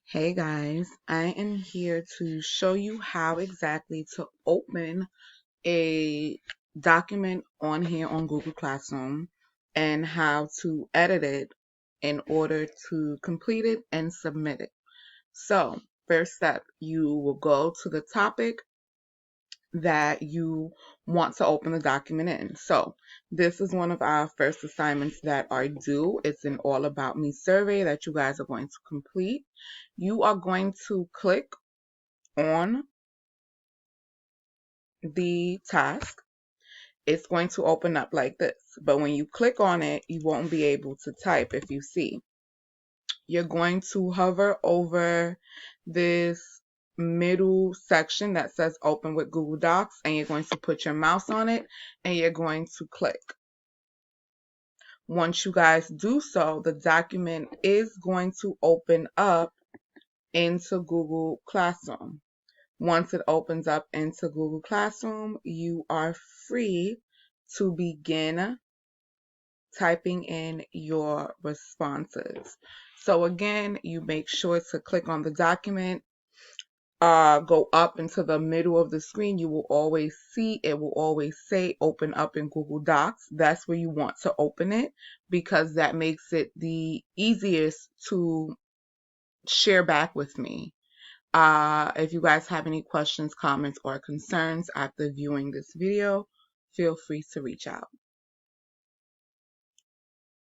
Hey guys, I am here to show you how exactly to open a document on here on Google Classroom and how to edit it in order to complete it and submit it. So, first step, you will go to the topic that you want to open the document in. So this is one of our first assignments that are due. It's an All About Me survey that you guys are going to complete. You are going to click on the task. It's going to open up like this, but when you click on it, you won't be able to type if you see. You're going to hover over this middle section that says open with Google Docs, and you're going to put your mouse on it and you're going to click. Once you guys do so, the document is going to open up into Google Classroom. Once it opens up into Google Classroom, you are free to begin typing in your responses. So again, you make sure to click on the document, go up into the middle of the screen. You will always see, it will always say open up in Google Docs. That's where you want to open it because that makes it the easiest to share back with me. If you guys have any questions, comments, or concerns after viewing this video, feel free to reach out.